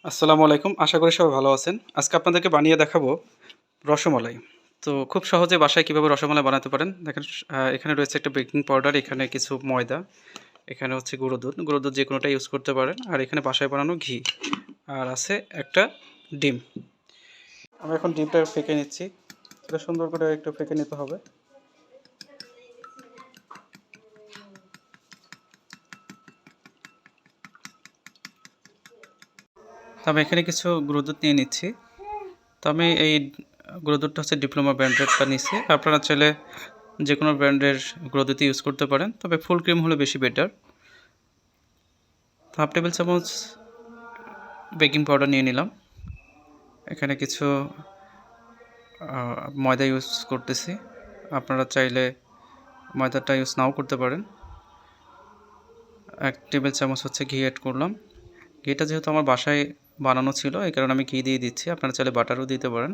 আসসালামু আলাইকুম। আশা করি সবাই ভালো আছেন। আজকে আপনাদেরকে বানিয়ে দেখাবো রসমালাই। তো খুব সহজে বাসায় কীভাবে রসমালাই বানাতে পারেন। দেখেন এখানে রয়েছে একটা বেকিং পাউডার, এখানে কিছু ময়দা, এখানে হচ্ছে গুঁড়ো দুধ। গুঁড়ো দুধ যেকোনোটা ইউজ করতে পারেন। আর এখানে বাসায় বানানো ঘি। আর আছে একটা ডিম। আমি এখন ডিমটা ফেঁকে নিচ্ছি। এটা সুন্দর করে একটু ফেঁকে নিতে হবে। তো আমি এখানে কিছু গুঁড়ো দুধ নিয়ে নিচ্ছি। তো আমি এই গুঁড়ো দুধটা হচ্ছে ডিপ্লোমা ব্র্যান্ডেরটা নিচ্ছি। আপনারা চাইলে যে কোনো ব্র্যান্ডের গুঁড়ো দুধ ইউজ করতে পারেন, তবে ফুল ক্রিম হলে বেশি বেটার। হাফ টেবিল চামচ বেকিং পাউডার নিয়ে নিলাম। এখানে কিছু ময়দা ইউজ করতেছি। আপনারা চাইলে ময়দাটা ইউজ নাও করতে পারেন। 1 টেবিল চামচ হচ্ছে ঘি অ্যাড করলাম। ঘিটা যেহেতু আমার বাসায় বানানো ছিল, এই কারণে আমি ঘি দিয়ে দিচ্ছি। আপনারা চাইলে বাটারও দিতে পারেন।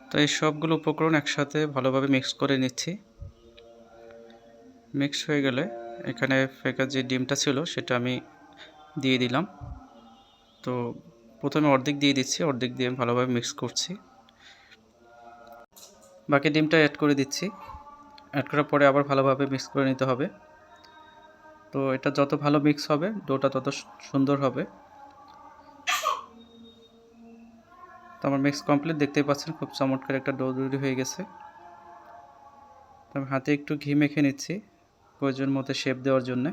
তো এই সবগুলো উপকরণ একসাথে ভালোভাবে মিক্স করে নিচ্ছি। মিক্স হয়ে গেলে এখানে ফেকা যে ডিমটা ছিল সেটা আমি দিয়ে দিলাম। তো প্রথমে অর্ধেক দিয়ে দিচ্ছি, অর্ধেক দিয়ে ভালোভাবে মিক্স করছি। বাকি ডিমটা অ্যাড করে দিচ্ছি। অ্যাড করার পরে আবার ভালোভাবে মিক্স করে নিতে হবে। তো এটা যত ভালো মিক্স হবে ডোটা তত সুন্দর হবে। তো আমার মিক্স কমপ্লিট, দেখতেই পাচ্ছেন খুব চমৎকার একটা ডো তৈরি হয়ে গেছে। তো আমি হাতে একটু ঘি মেখে নিচ্ছি প্রয়োজন মতো শেপ দেওয়ার জন্য।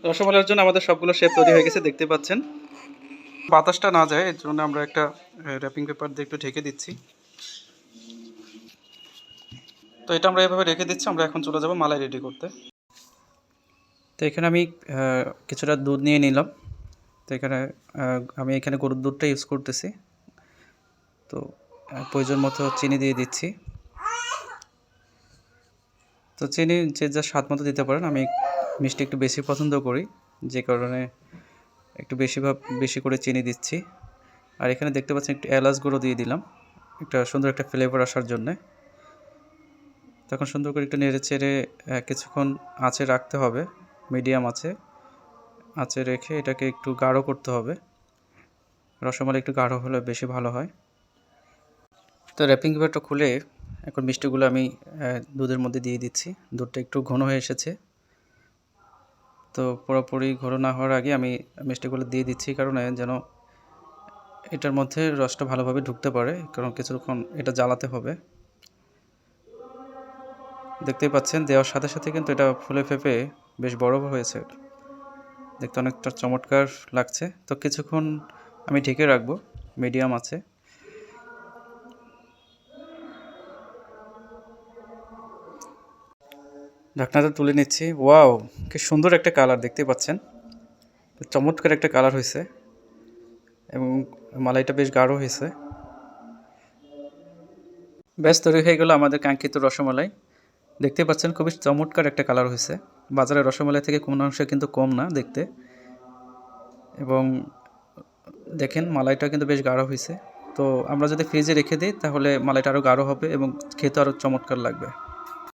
রসমালাইয়ের জন্য আমাদের সবগুলো শেপ তৈরি হয়ে গেছে, দেখতে পাচ্ছেন। বাতাসটা না যায় এর জন্য আমরা একটা র্যাপিং পেপার দিয়ে একটু ঢেকে দিচ্ছি। তো এটা আমরা এভাবে রেখে দিচ্ছি। আমরা এখন চলে যাব মালাই রেডি করতে। তো এখানে আমি কিছুটা দুধ নিয়ে নিলাম। তো এখানে আমি এখানে গরুর দুধটা ইউজ করতেছি। তো প্রয়োজন মতো চিনি দিয়ে দিচ্ছি। তো চিনি যে যা স্বাদ মতো দিতে পারেন। আমি মিষ্টি একটু বেশি পছন্দ করি, যে কারণে একটু বেশি করে চিনি দিচ্ছি। আর এখানে দেখতে পাচ্ছেন একটু এলাচ গুঁড়ো দিয়ে দিলাম, একটা সুন্দর একটা ফ্লেভার আসার জন্যে। তখন সুন্দর করে একটু নেড়ে চেড়ে কিছুক্ষণ আঁচে রাখতে হবে, মিডিয়াম আঁচে রেখে এটাকে একটু গাঢ় করতে হবে। রসমালাই একটু গাঢ় হলে বেশি ভালো হয়। তো র্যাপিং পেপারটা খুলে এখন মিষ্টিগুলো আমি দুধের মধ্যে দিয়ে দিচ্ছি। দুধটা একটু ঘন হয়ে এসেছে। তো পুরোপুরি ঘন না হওয়ার আগে আমি মিষ্টিগুলো দিয়ে দিচ্ছি, কারণে যেন এটার মধ্যে রসটা ভালোভাবে ঢুকতে পারে, কারণ কিছুক্ষণ এটা জ্বালাতে হবে। দেখতেই পাচ্ছেন দেওয়ার সাথে সাথে কিন্তু এটা ফুলে ফেঁপে বেশ বড় হয়েছে, দেখতে অনেকটা চমৎকার লাগছে। তো কিছুক্ষণ আমি ঢেকে রাখবো মিডিয়াম আছে। ঢাকনাটা তুলে নিচ্ছি। ওয়াও, কি সুন্দর একটা কালার, দেখতে পাচ্ছেন চমৎকার একটা কালার হয়েছে এবং মালাইটা বেশ গাঢ় হয়েছে। বেশ তৈরি হয়ে গেল আমাদের কাঙ্ক্ষিত রসমালাই। দেখতে পাচ্ছেন খুবই চমৎকার একটা কালার হয়েছে। বাজারের রসমালাই থেকে কোনো অংশে কিন্তু কম না দেখতে। এবং দেখেন মালাইটা কিন্তু বেশ গাঢ় হয়েছে। তো আমরা যদি ফ্রিজে রেখে দিই তাহলে মালাইটা আরও গাঢ় হবে এবং খেতে আরও চমৎকার লাগবে।